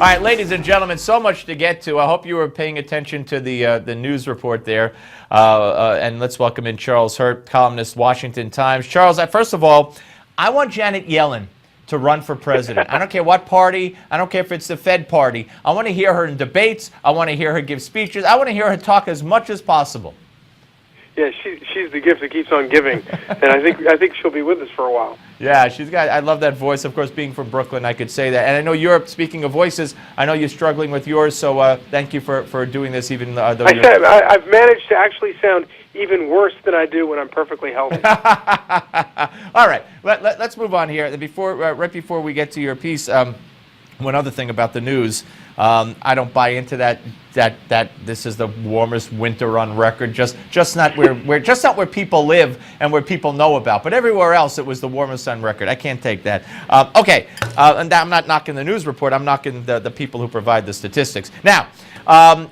All right, ladies and gentlemen, so much to get to. I hope you were paying attention to the news report there. And let's welcome in Charles Hurt, columnist, Washington Times. Charles, first of all, I want Janet Yellen to run for president. I don't care what party. I don't care if it's the Fed party. I want to hear her in debates. I want to hear her give speeches. I want to hear her talk as much as possible. Yeah, she's the gift that keeps on giving, and I think she'll be with us for a while. Yeah, she's got. I love that voice. Of course, being from Brooklyn, I could say that. And I know you're speaking of voices. I know you're struggling with yours. So thank you for doing this. Even though I've managed to actually sound even worse than I do when I'm perfectly healthy. All right, let's move on here. Right before we get to your piece, one other thing about the news. I don't buy into that this is the warmest winter on record. Just not where people live and where people know about. But everywhere else, it was the warmest on record. I can't take that. Okay, and I'm not knocking the news report. I'm knocking the people who provide the statistics. Now,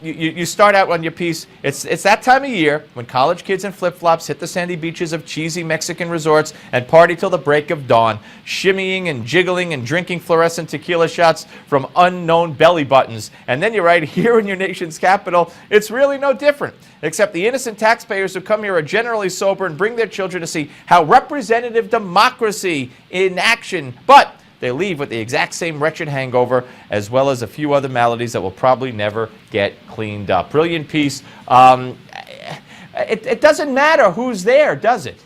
you start out on your piece. It's that time of year when college kids in flip-flops hit the sandy beaches of cheesy Mexican resorts and party till the break of dawn, shimmying and jiggling and drinking fluorescent tequila shots from unknown belly buttons. And then you're right here in your nation's capital. It's really no different, except the innocent taxpayers who come here are generally sober and bring their children to see how representative democracy in action. But they leave with the exact same wretched hangover, as well as a few other maladies that will probably never get cleaned up. Brilliant piece. It doesn't matter who's there, does it?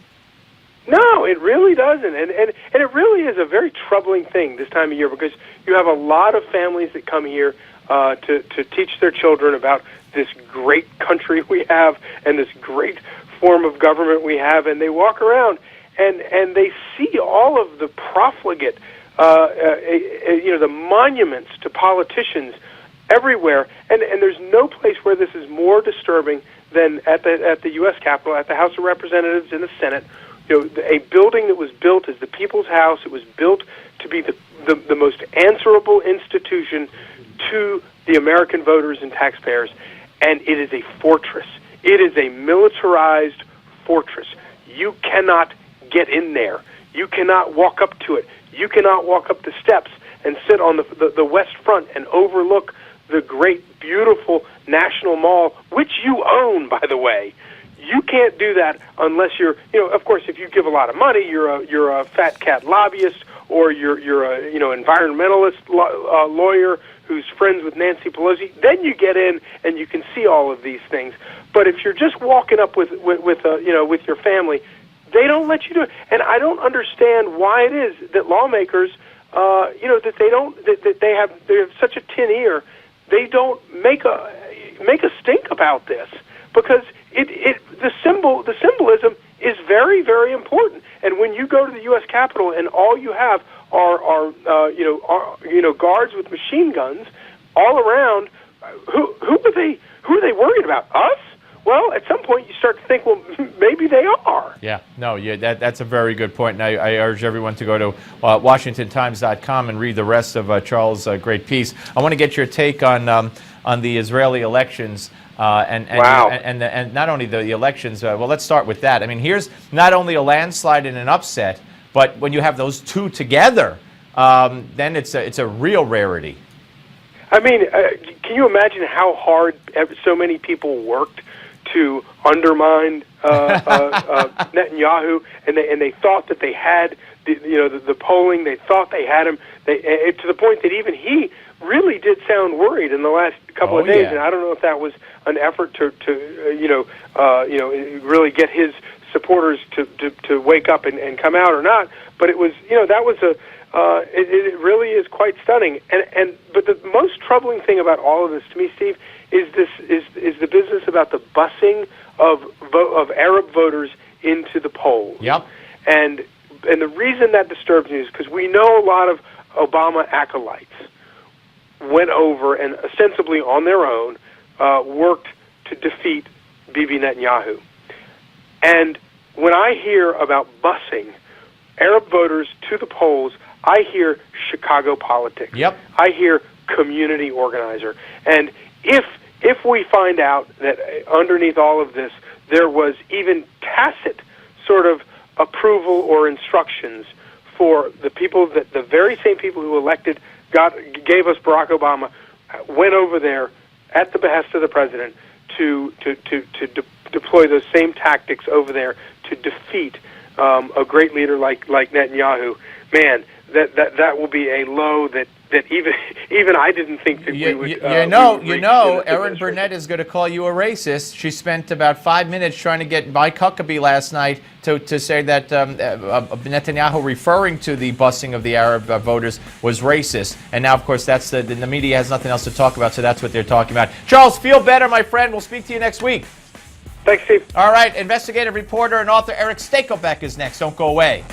No, it really doesn't. And it really is a very troubling thing this time of year, because you have a lot of families that come here to teach their children about this great country we have and this great form of government we have, and they walk around and they see all of the profligate the monuments to politicians everywhere, and there's no place where this is more disturbing than at the U.S. Capitol, at the House of Representatives and the Senate. A building that was built as the People's House. It was built to be the most answerable institution to the American voters and taxpayers, and it is a fortress. It is a militarized fortress. You cannot get in there. You cannot walk up to it. You cannot walk up the steps and sit on the west front and overlook the great, beautiful National Mall, which you own, by the way. You can't do that unless you're, of course, if you give a lot of money, you're a fat cat lobbyist, or you're a environmentalist lawyer who's friends with Nancy Pelosi. Then you get in and you can see all of these things. But if you're just walking up with your family, they don't let you do it, and I don't understand why it is that lawmakers, that they have such a tin ear. They don't make a stink about this, because the symbolism is very, very important. And when you go to the U.S. Capitol and all you have are guards with machine guns all around, who are they worried about? Us? Well, at some point you start to think, well, maybe they are. Yeah, that's a very good point. And I urge everyone to go to WashingtonTimes.com and read the rest of Charles' great piece. I want to get your take on the Israeli elections. Wow. And not only the elections, well, let's start with that. I mean, here's not only a landslide and an upset, but when you have those two together, then it's a real rarity. I mean, can you imagine how hard so many people worked to undermine Netanyahu, and they thought that they had the polling. They thought they had him. To the point that even he really did sound worried in the last couple of days. Yeah. And I don't know if that was an effort to really get his supporters to wake up and come out or not. But it was that was it really is quite stunning. But the most troubling thing about all of this to me, Steve, is the business about the busing of Arab voters into the polls. Yep. And the reason that disturbs me is because we know a lot of Obama acolytes went over and ostensibly on their own worked to defeat Bibi Netanyahu. And when I hear about busing Arab voters to the polls, I hear Chicago politics. Yep. I hear community organizer. And if we find out that underneath all of this there was even tacit sort of approval or instructions for the very same people who elected gave us Barack Obama, went over there at the behest of the president to deploy those same tactics over there to defeat a great leader like Netanyahu. Man, that will be a low that even I didn't think that we would. Erin Burnett is going to call you a racist. She spent about 5 minutes trying to get Mike Huckabee last night to say that Netanyahu referring to the busing of the Arab voters was racist. And now, of course, that's the media has nothing else to talk about, so that's what they're talking about. Charles, feel better, my friend. We'll speak to you next week. Thanks, Steve. All right, investigative reporter and author Eric Stakelbeck is next. Don't go away.